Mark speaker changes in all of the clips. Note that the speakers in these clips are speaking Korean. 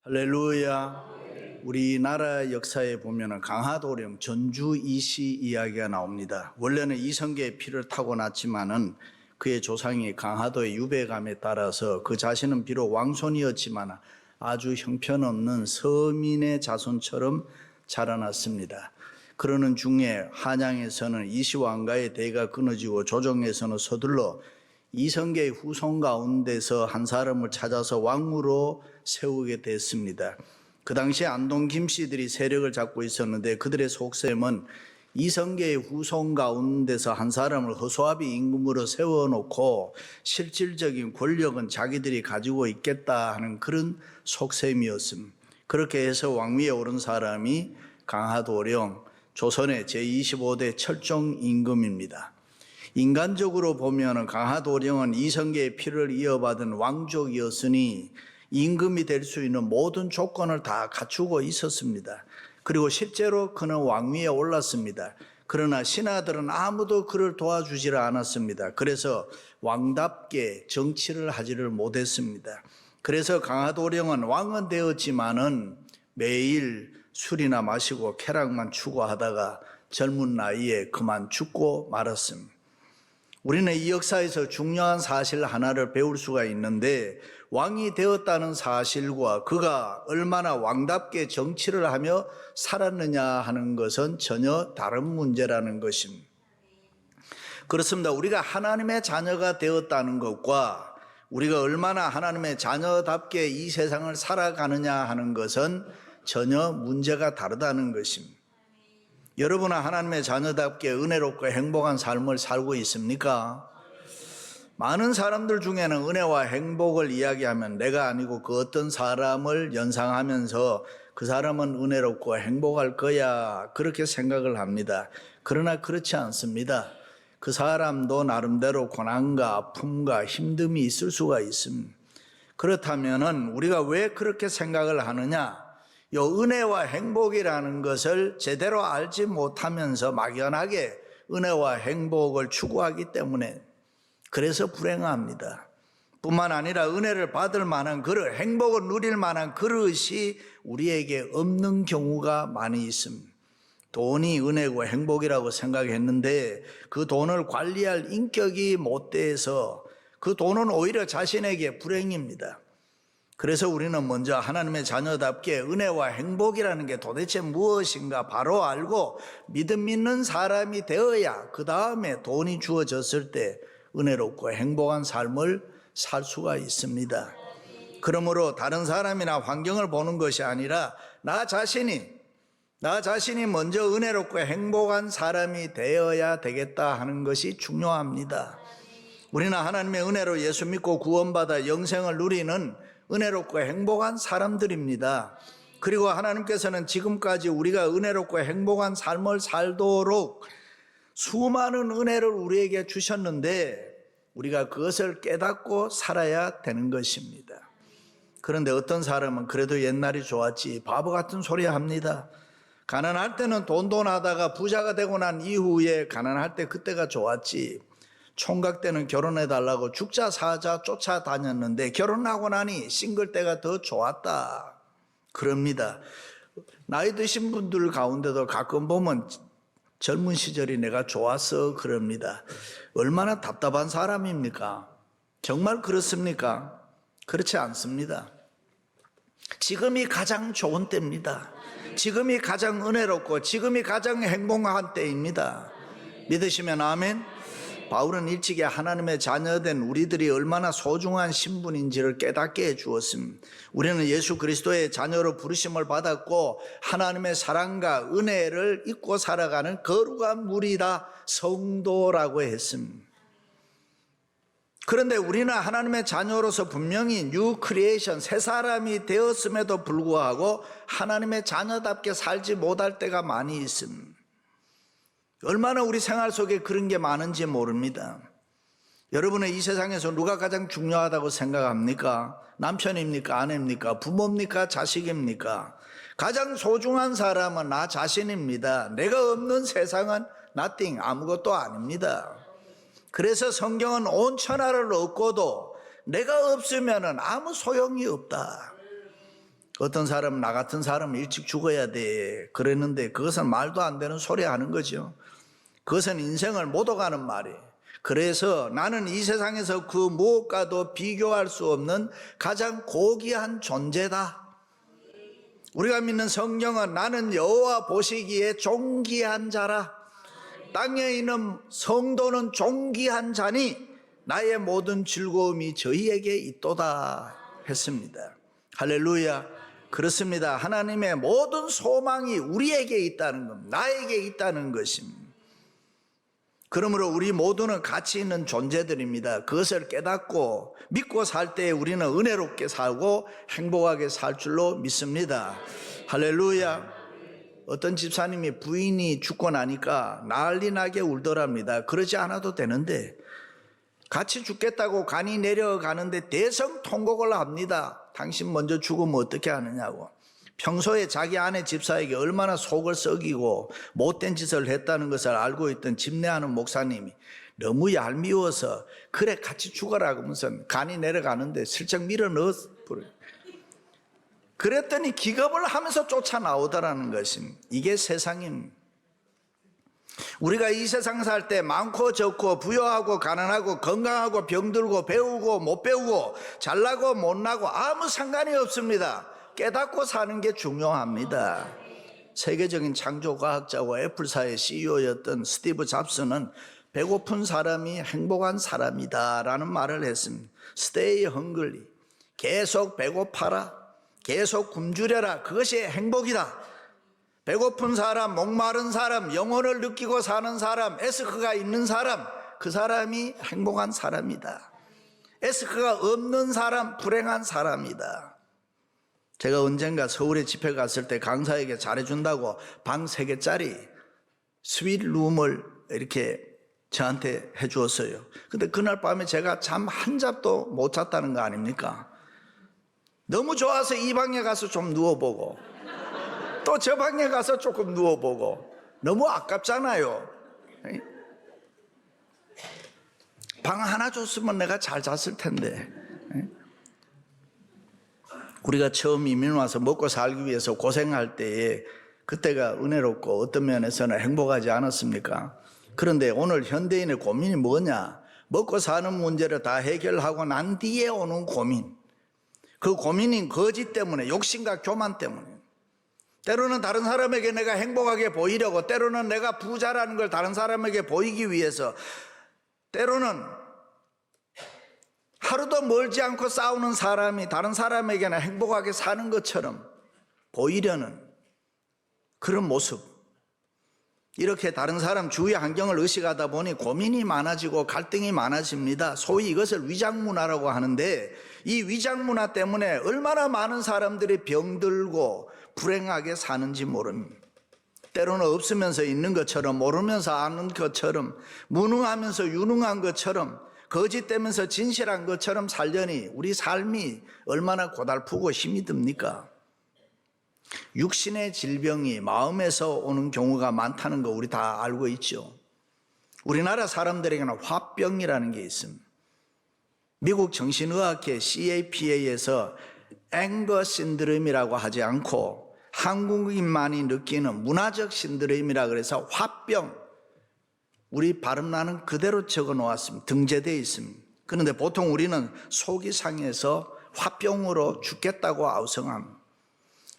Speaker 1: 할렐루야. 우리나라 역사에 보면 강화도령 전주 이씨 이야기가 나옵니다. 원래는 이성계의 피를 타고났지만은 그의 조상이 강화도의 유배감에 따라서 그 자신은 비록 왕손이었지만 아주 형편없는 서민의 자손처럼 자라났습니다. 그러는 중에 한양에서는 이시왕가의 대가 끊어지고 조정에서는 서둘러 이성계의 후손 가운데서 한 사람을 찾아서 왕으로 세우게 됐습니다. 그 당시에 안동 김씨들이 세력을 잡고 있었는데 그들의 속셈은 이성계의 후손 가운데서 한 사람을 허수아비 임금으로 세워놓고 실질적인 권력은 자기들이 가지고 있겠다 하는 그런 속셈이었습니다. 그렇게 해서 왕위에 오른 사람이 강화도령 조선의 제25대 철종 임금입니다. 인간적으로 보면 강화도령은 이성계의 피를 이어받은 왕족이었으니 임금이 될 수 있는 모든 조건을 다 갖추고 있었습니다. 그리고 실제로 그는 왕위에 올랐습니다. 그러나 신하들은 아무도 그를 도와주질 않았습니다. 그래서 왕답게 정치를 하지를 못했습니다. 그래서 강화도령은 왕은 되었지만은 매일 술이나 마시고 쾌락만 추구하다가 젊은 나이에 그만 죽고 말았습니다. 우리는 이 역사에서 중요한 사실 하나를 배울 수가 있는데 왕이 되었다는 사실과 그가 얼마나 왕답게 정치를 하며 살았느냐 하는 것은 전혀 다른 문제라는 것입니다. 그렇습니다. 우리가 하나님의 자녀가 되었다는 것과 우리가 얼마나 하나님의 자녀답게 이 세상을 살아가느냐 하는 것은 전혀 문제가 다르다는 것입니다. 여러분은 하나님의 자녀답게 은혜롭고 행복한 삶을 살고 있습니까? 많은 사람들 중에는 은혜와 행복을 이야기하면 내가 아니고 그 어떤 사람을 연상하면서 그 사람은 은혜롭고 행복할 거야 그렇게 생각을 합니다. 그러나 그렇지 않습니다. 그 사람도 나름대로 고난과 아픔과 힘듦이 있을 수가 있습니다. 그렇다면 우리가 왜 그렇게 생각을 하느냐? 요 은혜와 행복이라는 것을 제대로 알지 못하면서 막연하게 은혜와 행복을 추구하기 때문에 그래서 불행합니다. 뿐만 아니라 은혜를 받을 만한 그릇, 행복을 누릴 만한 그릇이 우리에게 없는 경우가 많이 있습니다. 돈이 은혜고 행복이라고 생각했는데 그 돈을 관리할 인격이 못 돼서 그 돈은 오히려 자신에게 불행입니다. 그래서 우리는 먼저 하나님의 자녀답게 은혜와 행복이라는 게 도대체 무엇인가 바로 알고 믿음 있는 사람이 되어야 그 다음에 돈이 주어졌을 때 은혜롭고 행복한 삶을 살 수가 있습니다. 그러므로 다른 사람이나 환경을 보는 것이 아니라 나 자신이 먼저 은혜롭고 행복한 사람이 되어야 되겠다 하는 것이 중요합니다. 우리는 하나님의 은혜로 예수 믿고 구원받아 영생을 누리는 은혜롭고 행복한 사람들입니다. 그리고 하나님께서는 지금까지 우리가 은혜롭고 행복한 삶을 살도록 수많은 은혜를 우리에게 주셨는데 우리가 그것을 깨닫고 살아야 되는 것입니다. 그런데 어떤 사람은 그래도 옛날이 좋았지 바보 같은 소리 합니다. 가난할 때는 돈돈 하다가 부자가 되고 난 이후에 가난할 때 그때가 좋았지. 총각 때는 결혼해달라고 죽자 사자 쫓아다녔는데 결혼하고 나니 싱글 때가 더 좋았다 그럽니다. 나이 드신 분들 가운데도 가끔 보면 젊은 시절이 내가 좋았어 그럽니다. 얼마나 답답한 사람입니까? 정말 그렇습니까? 그렇지 않습니다. 지금이 가장 좋은 때입니다. 지금이 가장 은혜롭고 지금이 가장 행복한 때입니다. 믿으시면 아멘. 바울은 일찍이 하나님의 자녀된 우리들이 얼마나 소중한 신분인지를 깨닫게 해주었습니다. 우리는 예수 그리스도의 자녀로 부르심을 받았고 하나님의 사랑과 은혜를 잊고 살아가는 거룩한 무리다 성도라고 했습니다. 그런데 우리는 하나님의 자녀로서 분명히 뉴 크리에이션 새 사람이 되었음에도 불구하고 하나님의 자녀답게 살지 못할 때가 많이 있습니다. 얼마나 우리 생활 속에 그런 게 많은지 모릅니다. 여러분은 이 세상에서 누가 가장 중요하다고 생각합니까? 남편입니까? 아내입니까? 부모입니까? 자식입니까? 가장 소중한 사람은 나 자신입니다. 내가 없는 세상은 nothing, 아무것도 아닙니다. 그래서 성경은 온 천하를 얻고도 내가 없으면 아무 소용이 없다. 어떤 사람은 나 같은 사람은 일찍 죽어야 돼 그랬는데 그것은 말도 안 되는 소리 하는 거죠. 그것은 인생을 못 오가는 말이에요. 그래서 나는 이 세상에서 그 무엇과도 비교할 수 없는 가장 고귀한 존재다. 우리가 믿는 성경은 나는 여호와 보시기에 존귀한 자라. 땅에 있는 성도는 존귀한 자니 나의 모든 즐거움이 저희에게 있도다 했습니다. 할렐루야. 그렇습니다. 하나님의 모든 소망이 우리에게 있다는 겁니다. 나에게 있다는 것입니다. 그러므로 우리 모두는 가치 있는 존재들입니다. 그것을 깨닫고 믿고 살 때 우리는 은혜롭게 살고 행복하게 살 줄로 믿습니다. 할렐루야. 어떤 집사님이 부인이 죽고 나니까 난리 나게 울더랍니다. 그러지 않아도 되는데 같이 죽겠다고 간이 내려가는데 대성통곡을 합니다. 당신 먼저 죽으면 어떻게 하느냐고. 평소에 자기 아내 집사에게 얼마나 속을 썩이고 못된 짓을 했다는 것을 알고 있던 집례하는 목사님이 너무 얄미워서 그래 같이 죽어라 그러면서 간이 내려가는데 슬쩍 밀어 넣었어요. 그랬더니 기겁을 하면서 쫓아나오더라는 것입니다. 이게 세상입니다. 우리가 이 세상 살 때 많고 적고 부유하고 가난하고 건강하고 병들고 배우고 못 배우고 잘나고 못나고 아무 상관이 없습니다. 깨닫고 사는 게 중요합니다. 세계적인 창조과학자와 애플사의 CEO였던 스티브 잡스는 배고픈 사람이 행복한 사람이다 라는 말을 했습니다. Stay hungry. 계속 배고파라. 계속 굶주려라. 그것이 행복이다. 배고픈 사람, 목마른 사람, 영혼을 느끼고 사는 사람, 에스크가 있는 사람, 그 사람이 행복한 사람이다. 에스크가 없는 사람, 불행한 사람이다. 제가 언젠가 서울에 집회 갔을 때 강사에게 잘해준다고 방 3개짜리 스윗룸을 이렇게 저한테 해주었어요. 근데 그날 밤에 제가 잠 한 잡도 못 잤다는 거 아닙니까? 너무 좋아서 이 방에 가서 좀 누워보고 또 저 방에 가서 조금 누워보고 너무 아깝잖아요. 방 하나 줬으면 내가 잘 잤을 텐데. 우리가 처음 이민 와서 먹고 살기 위해서 고생할 때에 그때가 은혜롭고 어떤 면에서는 행복하지 않았습니까? 그런데 오늘 현대인의 고민이 뭐냐? 먹고 사는 문제를 다 해결하고 난 뒤에 오는 고민. 그 고민인 거짓 때문에, 욕심과 교만 때문에. 때로는 다른 사람에게 내가 행복하게 보이려고, 때로는 내가 부자라는 걸 다른 사람에게 보이기 위해서, 때로는 하루도 멀지 않고 싸우는 사람이 다른 사람에게는 행복하게 사는 것처럼 보이려는 그런 모습. 이렇게 다른 사람 주위 환경을 의식하다 보니 고민이 많아지고 갈등이 많아집니다. 소위 이것을 위장문화라고 하는데, 이 위장문화 때문에 얼마나 많은 사람들이 병들고 불행하게 사는지 모릅니다. 때로는 없으면서 있는 것처럼, 모르면서 아는 것처럼, 무능하면서 유능한 것처럼, 거짓되면서 진실한 것처럼 살려니 우리 삶이 얼마나 고달프고 힘이 듭니까? 육신의 질병이 마음에서 오는 경우가 많다는 거 우리 다 알고 있죠. 우리나라 사람들에게는 화병이라는 게 있습니다. 미국 정신의학회 CAPA에서 앵거 신드롬이라고 하지 않고 한국인만이 느끼는 문화적 신드롬이라 그래서 화병, 우리 발음 나는 그대로 적어 놓았습니다. 등재되어 있습니다. 그런데 보통 우리는 속이 상해서 화병으로 죽겠다고 아우성합니다.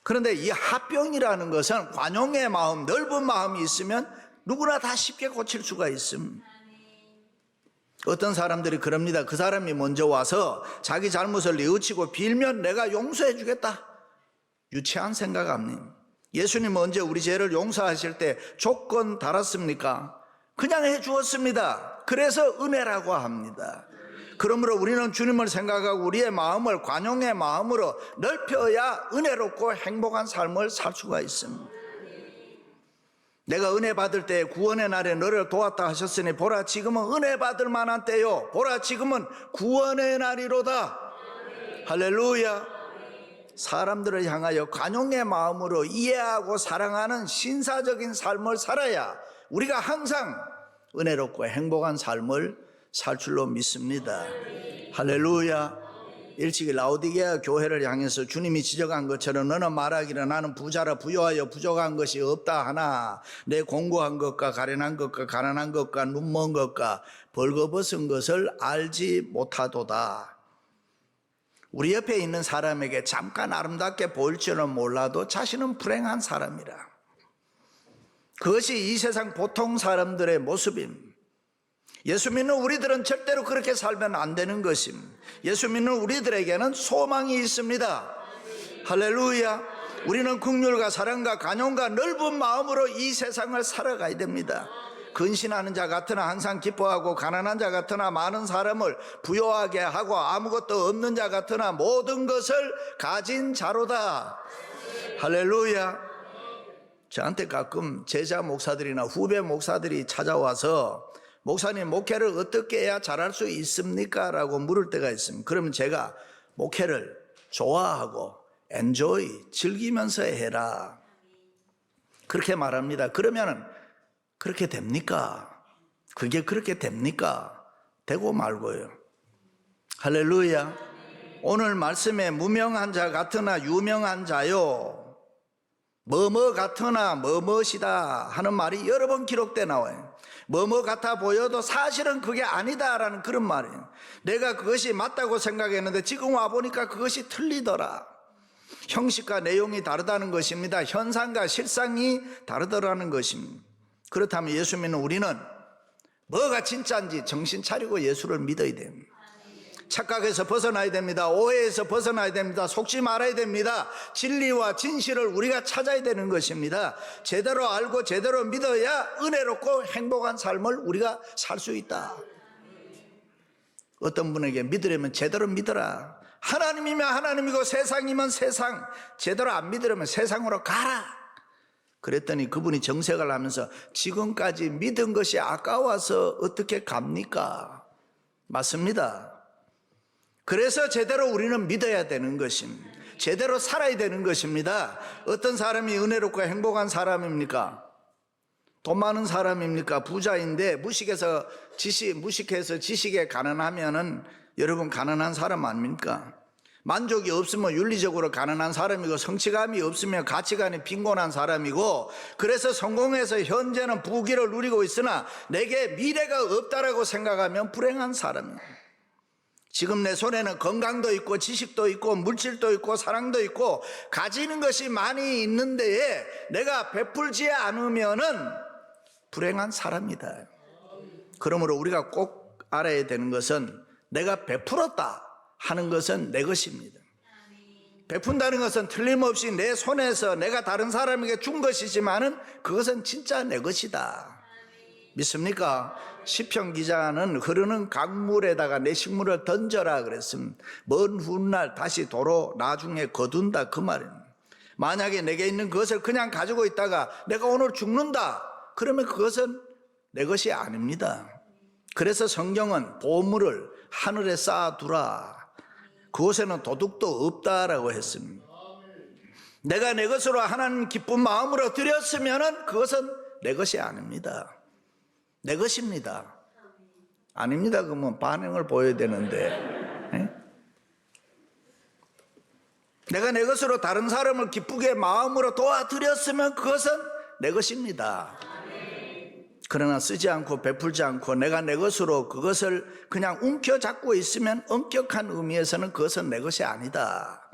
Speaker 1: 그런데 이 화병이라는 것은 관용의 마음, 넓은 마음이 있으면 누구나 다 쉽게 고칠 수가 있습니다. 어떤 사람들이 그럽니다. 그 사람이 먼저 와서 자기 잘못을 뉘우치고 빌면 내가 용서해 주겠다. 유치한 생각합니다. 예수님 언제 우리 죄를 용서하실 때 조건 달았습니까? 그냥 해 주었습니다. 그래서 은혜라고 합니다. 그러므로 우리는 주님을 생각하고 우리의 마음을 관용의 마음으로 넓혀야 은혜롭고 행복한 삶을 살 수가 있습니다. 내가 은혜 받을 때 구원의 날에 너를 도왔다 하셨으니 보라 지금은 은혜 받을 만한 때요, 보라 지금은 구원의 날이로다. 할렐루야. 사람들을 향하여 관용의 마음으로 이해하고 사랑하는 신사적인 삶을 살아야 우리가 항상 은혜롭고 행복한 삶을 살 줄로 믿습니다. 할렐루야. 일찍이 라오디게아 교회를 향해서 주님이 지적한 것처럼 너는 말하기를 나는 부자라 부요하여 부족한 것이 없다 하나 내 공고한 것과 가련한 것과 가난한 것과 눈먼 것과 벌거벗은 것을 알지 못하도다. 우리 옆에 있는 사람에게 잠깐 아름답게 보일지는 몰라도 자신은 불행한 사람이라. 그것이 이 세상 보통 사람들의 모습입니다. 예수 믿는 우리들은 절대로 그렇게 살면 안 되는 것입니다. 예수 믿는 우리들에게는 소망이 있습니다. 할렐루야. 우리는 긍휼과 사랑과 간용과 넓은 마음으로 이 세상을 살아가야 됩니다. 근신하는 자 같으나 항상 기뻐하고 가난한 자 같으나 많은 사람을 부요하게 하고 아무것도 없는 자 같으나 모든 것을 가진 자로다. 할렐루야. 저한테 가끔 제자 목사들이나 후배 목사들이 찾아와서 목사님 목회를 어떻게 해야 잘할 수 있습니까? 라고 물을 때가 있습니다. 그러면 제가 목회를 좋아하고 enjoy, 즐기면서 해라 그렇게 말합니다. 그러면 그렇게 됩니까? 그게 그렇게 됩니까? 되고 말고요. 할렐루야. 오늘 말씀에 무명한 자 같으나 유명한 자요 뭐뭐 같으나 뭐뭇이다 하는 말이 여러 번 기록돼 나와요. 뭐뭐 같아 보여도 사실은 그게 아니다라는 그런 말이에요. 내가 그것이 맞다고 생각했는데 지금 와보니까 그것이 틀리더라. 형식과 내용이 다르다는 것입니다. 현상과 실상이 다르더라는 것입니다. 그렇다면 예수 믿는 우리는 뭐가 진짜인지 정신 차리고 예수를 믿어야 됩니다. 착각에서 벗어나야 됩니다. 오해에서 벗어나야 됩니다. 속지 말아야 됩니다. 진리와 진실을 우리가 찾아야 되는 것입니다. 제대로 알고 제대로 믿어야 은혜롭고 행복한 삶을 우리가 살 수 있다. 어떤 분에게 믿으려면 제대로 믿어라. 하나님이면 하나님이고 세상이면 세상. 제대로 안 믿으려면 세상으로 가라. 그랬더니 그분이 정색을 하면서 지금까지 믿은 것이 아까워서 어떻게 갑니까? 맞습니다. 그래서 제대로 우리는 믿어야 되는 것입니다. 제대로 살아야 되는 것입니다. 어떤 사람이 은혜롭고 행복한 사람입니까? 돈 많은 사람입니까? 부자인데 무식해서 지식에 가난하면은 여러분 가난한 사람 아닙니까? 만족이 없으면 윤리적으로 가난한 사람이고 성취감이 없으면 가치관이 빈곤한 사람이고 그래서 성공해서 현재는 부귀를 누리고 있으나 내게 미래가 없다라고 생각하면 불행한 사람입니다. 지금 내 손에는 건강도 있고 지식도 있고 물질도 있고 사랑도 있고 가지는 것이 많이 있는데 내가 베풀지 않으면은 불행한 사람이다. 그러므로 우리가 꼭 알아야 되는 것은 내가 베풀었다 하는 것은 내 것입니다. 베푼다는 것은 틀림없이 내 손에서 내가 다른 사람에게 준 것이지만은 그것은 진짜 내 것이다. 믿습니까? 시편 기자는 흐르는 강물에다가 내 식물을 던져라 그랬습니다. 먼 훗날 다시 도로 나중에 거둔다 그 말입니다. 만약에 내게 있는 것을 그냥 가지고 있다가 내가 오늘 죽는다 그러면 그것은 내 것이 아닙니다. 그래서 성경은 보물을 하늘에 쌓아두라. 그곳에는 도둑도 없다라고 했습니다. 내가 내 것으로 하나님 기쁜 마음으로 드렸으면 그것은 내 것이 아닙니다. 내 것입니다. 아닙니다. 그러면 반응을 보여야 되는데 내가 내 것으로 다른 사람을 기쁘게 마음으로 도와드렸으면 그것은 내 것입니다. 그러나 쓰지 않고 베풀지 않고 내가 내 것으로 그것을 그냥 움켜잡고 있으면 엄격한 의미에서는 그것은 내 것이 아니다.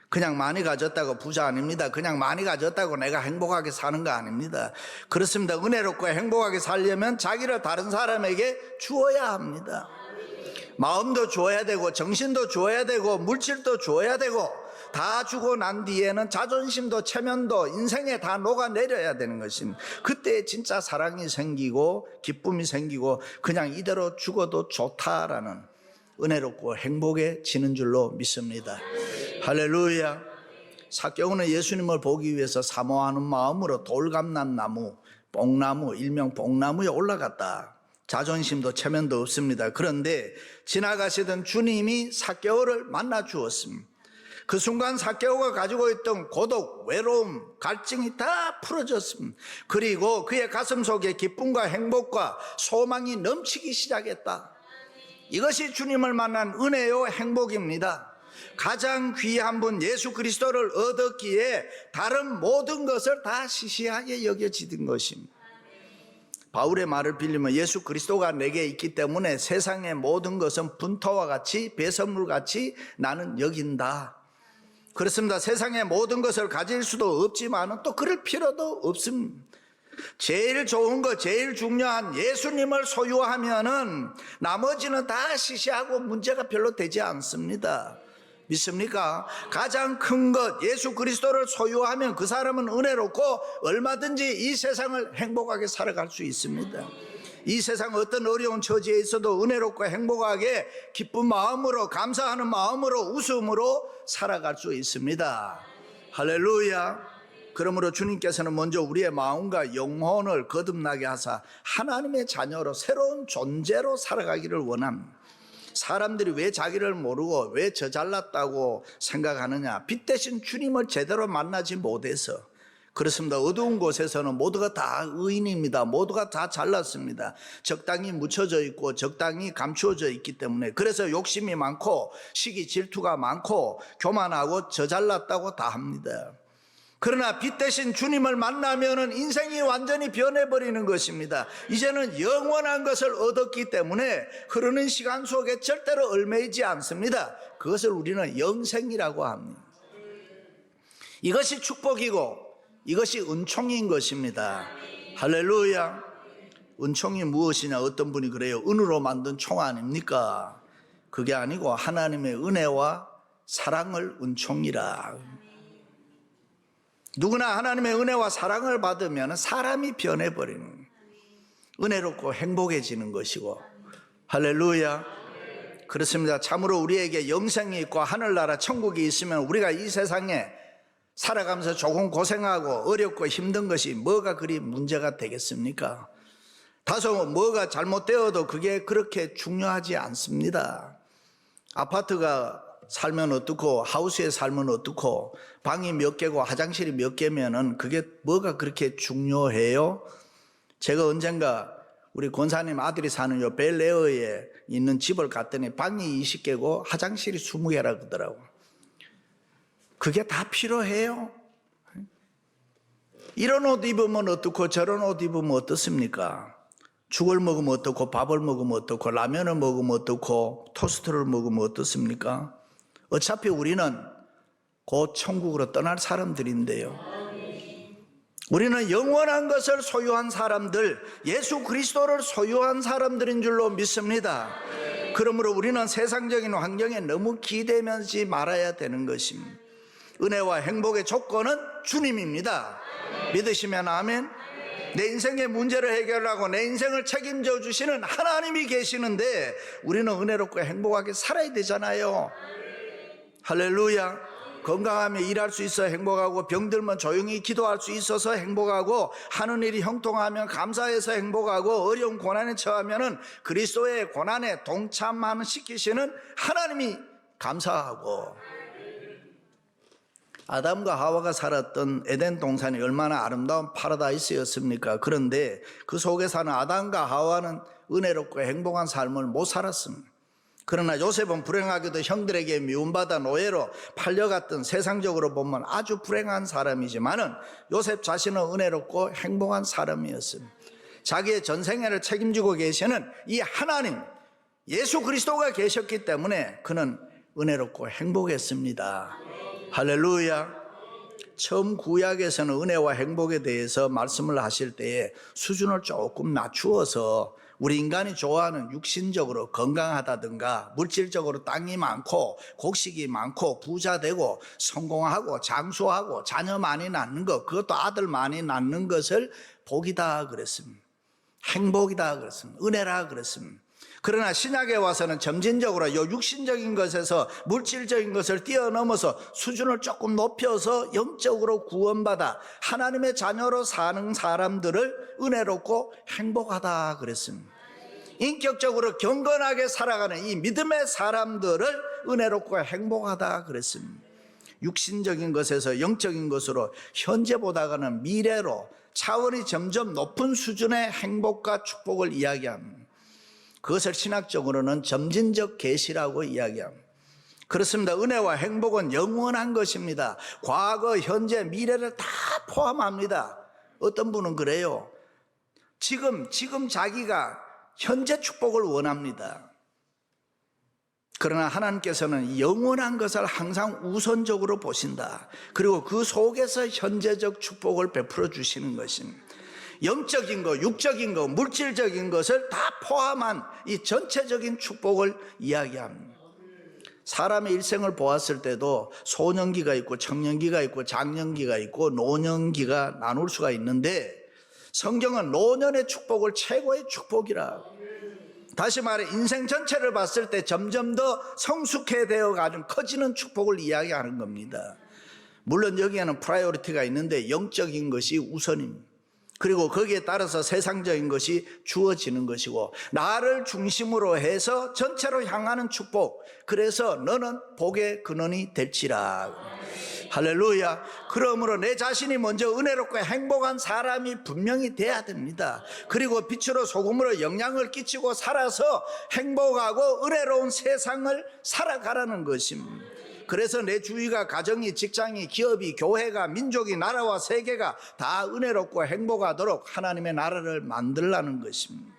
Speaker 1: 그냥 많이 가졌다고 부자 아닙니다. 그냥 많이 가졌다고 내가 행복하게 사는 거 아닙니다. 그렇습니다. 은혜롭고 행복하게 살려면 자기를 다른 사람에게 주어야 합니다. 마음도 주어야 되고 정신도 주어야 되고 물질도 주어야 되고 다 주고 난 뒤에는 자존심도 체면도 인생에 다 녹아내려야 되는 것입니다. 그때 진짜 사랑이 생기고 기쁨이 생기고 그냥 이대로 죽어도 좋다라는 은혜롭고 행복해지는 줄로 믿습니다. 할렐루야. 삭개오는 예수님을 보기 위해서 사모하는 마음으로 돌감람나무, 뽕나무, 일명 뽕나무에 올라갔다. 자존심도 체면도 없습니다. 그런데 지나가시던 주님이 삭개오를 만나 주었습니다. 그 순간 삭개오가 가지고 있던 고독, 외로움, 갈증이 다 풀어졌습니다. 그리고 그의 가슴 속에 기쁨과 행복과 소망이 넘치기 시작했다. 이것이 주님을 만난 은혜요 행복입니다. 가장 귀한 분 예수 그리스도를 얻었기에 다른 모든 것을 다 시시하게 여겨지던 것입니다. 바울의 말을 빌리면 예수 그리스도가 내게 있기 때문에 세상의 모든 것은 분토와 같이 배설물같이 나는 여긴다. 그렇습니다. 세상의 모든 것을 가질 수도 없지만 또 그럴 필요도 없습니다. 제일 좋은 것, 제일 중요한 예수님을 소유하면은 나머지는 다 시시하고 문제가 별로 되지 않습니다. 믿습니까? 가장 큰 것 예수 그리스도를 소유하면 그 사람은 은혜롭고 얼마든지 이 세상을 행복하게 살아갈 수 있습니다. 이 세상 어떤 어려운 처지에 있어도 은혜롭고 행복하게 기쁜 마음으로, 감사하는 마음으로, 웃음으로 살아갈 수 있습니다. 할렐루야. 그러므로 주님께서는 먼저 우리의 마음과 영혼을 거듭나게 하사 하나님의 자녀로 새로운 존재로 살아가기를 원합니다. 사람들이 왜 자기를 모르고 왜 저 잘났다고 생각하느냐? 빛 대신 주님을 제대로 만나지 못해서 그렇습니다. 어두운 곳에서는 모두가 다 의인입니다. 모두가 다 잘났습니다. 적당히 묻혀져 있고 적당히 감추어져 있기 때문에 그래서 욕심이 많고 시기 질투가 많고 교만하고 저 잘났다고 다 합니다. 그러나 빛 대신 주님을 만나면은 인생이 완전히 변해버리는 것입니다. 이제는 영원한 것을 얻었기 때문에 흐르는 시간 속에 절대로 얽매이지 않습니다. 그것을 우리는 영생이라고 합니다. 이것이 축복이고 이것이 은총인 것입니다. 할렐루야. 은총이 무엇이냐? 어떤 분이 그래요. 은으로 만든 총 아닙니까? 그게 아니고 하나님의 은혜와 사랑을 은총이라. 누구나 하나님의 은혜와 사랑을 받으면 사람이 변해버리는, 은혜롭고 행복해지는 것이고. 할렐루야. 그렇습니다. 참으로 우리에게 영생이 있고 하늘나라 천국이 있으면 우리가 이 세상에 살아가면서 조금 고생하고 어렵고 힘든 것이 뭐가 그리 문제가 되겠습니까? 다소 뭐가 잘못되어도 그게 그렇게 중요하지 않습니다. 아파트가 살면 어떻고 하우스에 살면 어떻고 방이 몇 개고 화장실이 몇 개면은 그게 뭐가 그렇게 중요해요? 제가 언젠가 우리 권사님 아들이 사는 요 벨에어에 있는 집을 갔더니 방이 20개고 화장실이 20개라 그러더라고. 그게 다 필요해요? 이런 옷 입으면 어떻고 저런 옷 입으면 어떻습니까? 죽을 먹으면 어떻고 밥을 먹으면 어떻고 라면을 먹으면 어떻고 토스트를 먹으면 어떻습니까? 어차피 우리는 곧 천국으로 떠날 사람들인데요. 우리는 영원한 것을 소유한 사람들, 예수 그리스도를 소유한 사람들인 줄로 믿습니다. 그러므로 우리는 세상적인 환경에 너무 기대면서 말아야 되는 것입니다. 은혜와 행복의 조건은 주님입니다. 믿으시면 아멘. 내 인생의 문제를 해결하고 내 인생을 책임져 주시는 하나님이 계시는데 우리는 은혜롭고 행복하게 살아야 되잖아요. 할렐루야. 건강하면 일할 수 있어 행복하고 병들면 조용히 기도할 수 있어서 행복하고 하는 일이 형통하면 감사해서 행복하고 어려운 고난에 처하면 그리스도의 고난에 동참하는 시키시는 하나님이 감사하고. 아담과 하와가 살았던 에덴 동산이 얼마나 아름다운 파라다이스였습니까? 그런데 그 속에 사는 아담과 하와는 은혜롭고 행복한 삶을 못 살았습니다. 그러나 요셉은 불행하게도 형들에게 미움받아 노예로 팔려갔던 세상적으로 보면 아주 불행한 사람이지만은 요셉 자신은 은혜롭고 행복한 사람이었습니다. 자기의 전생애를 책임지고 계시는 이 하나님 예수 그리스도가 계셨기 때문에 그는 은혜롭고 행복했습니다. 할렐루야. 처음 구약에서는 은혜와 행복에 대해서 말씀을 하실 때에 수준을 조금 낮추어서 우리 인간이 좋아하는 육신적으로 건강하다든가 물질적으로 땅이 많고 곡식이 많고 부자 되고 성공하고 장수하고 자녀 많이 낳는 것, 그것도 아들 많이 낳는 것을 복이다 그랬습니다. 행복이다 그랬습니다. 은혜라 그랬습니다. 그러나 신약에 와서는 점진적으로 이 육신적인 것에서 물질적인 것을 뛰어넘어서 수준을 조금 높여서 영적으로 구원받아 하나님의 자녀로 사는 사람들을 은혜롭고 행복하다 그랬습니다. 인격적으로 경건하게 살아가는 이 믿음의 사람들을 은혜롭고 행복하다 그랬습니다. 육신적인 것에서 영적인 것으로 현재보다는 미래로 차원이 점점 높은 수준의 행복과 축복을 이야기합니다. 그것을 신학적으로는 점진적 계시라고 이야기합니다. 그렇습니다. 은혜와 행복은 영원한 것입니다. 과거, 현재, 미래를 다 포함합니다. 어떤 분은 그래요. 지금 자기가 현재 축복을 원합니다. 그러나 하나님께서는 영원한 것을 항상 우선적으로 보신다. 그리고 그 속에서 현재적 축복을 베풀어 주시는 것입니다. 영적인 것, 육적인 것, 물질적인 것을 다 포함한 이 전체적인 축복을 이야기합니다. 사람의 일생을 보았을 때도 소년기가 있고 청년기가 있고 장년기가 있고 노년기가 나눌 수가 있는데 성경은 노년의 축복을 최고의 축복이라. 다시 말해 인생 전체를 봤을 때 점점 더 성숙해 되어 가는 커지는 축복을 이야기하는 겁니다. 물론 여기에는 프라이어리티가 있는데 영적인 것이 우선입니다. 그리고 거기에 따라서 세상적인 것이 주어지는 것이고 나를 중심으로 해서 전체로 향하는 축복. 그래서 너는 복의 근원이 될지라. 할렐루야. 그러므로 내 자신이 먼저 은혜롭고 행복한 사람이 분명히 돼야 됩니다. 그리고 빛으로 소금으로 영향을 끼치고 살아서 행복하고 은혜로운 세상을 살아가라는 것입니다. 그래서 내 주위가 가정이, 직장이, 기업이, 교회가, 민족이, 나라와 세계가 다 은혜롭고 행복하도록 하나님의 나라를 만들라는 것입니다.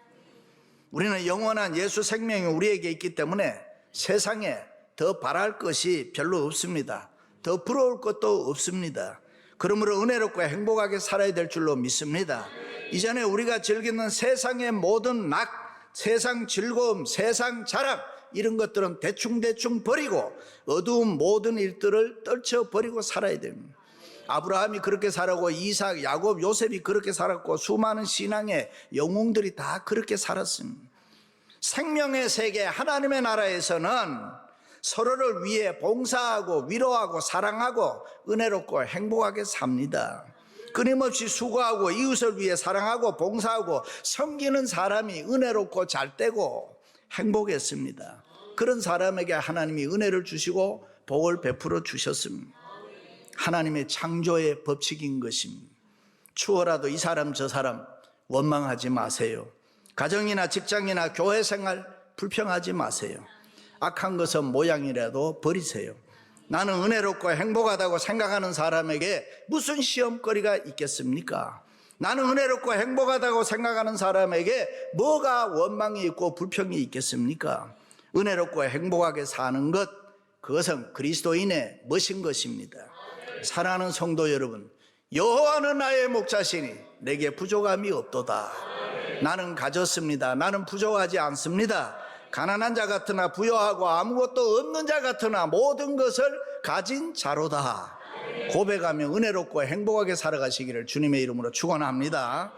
Speaker 1: 우리는 영원한 예수 생명이 우리에게 있기 때문에 세상에 더 바랄 것이 별로 없습니다. 더 부러울 것도 없습니다. 그러므로 은혜롭고 행복하게 살아야 될 줄로 믿습니다. 이전에 우리가 즐기는 세상의 모든 낙, 세상 즐거움, 세상 자랑 이런 것들은 대충 버리고 어두운 모든 일들을 떨쳐버리고 살아야 됩니다. 아브라함이 그렇게 살았고 이삭, 야곱, 요셉이 그렇게 살았고 수많은 신앙의 영웅들이 다 그렇게 살았습니다. 생명의 세계 하나님의 나라에서는 서로를 위해 봉사하고 위로하고 사랑하고 은혜롭고 행복하게 삽니다. 끊임없이 수고하고 이웃을 위해 사랑하고 봉사하고 섬기는 사람이 은혜롭고 잘되고 행복했습니다. 그런 사람에게 하나님이 은혜를 주시고 복을 베풀어 주셨습니다. 하나님의 창조의 법칙인 것입니다. 추워라도 이 사람 저 사람 원망하지 마세요. 가정이나 직장이나 교회 생활 불평하지 마세요. 악한 것은 모양이라도 버리세요. 나는 은혜롭고 행복하다고 생각하는 사람에게 무슨 시험거리가 있겠습니까? 나는 은혜롭고 행복하다고 생각하는 사람에게 뭐가 원망이 있고 불평이 있겠습니까? 은혜롭고 행복하게 사는 것, 그것은 그리스도인의 멋인 것입니다. 사랑하는 성도 여러분, 여호와는 나의 목자시니 내게 부족함이 없도다. 나는 가졌습니다. 나는 부족하지 않습니다. 가난한 자 같으나 부요하고 아무것도 없는 자 같으나 모든 것을 가진 자로다. 고백하며 은혜롭고 행복하게 살아가시기를 주님의 이름으로 축원합니다.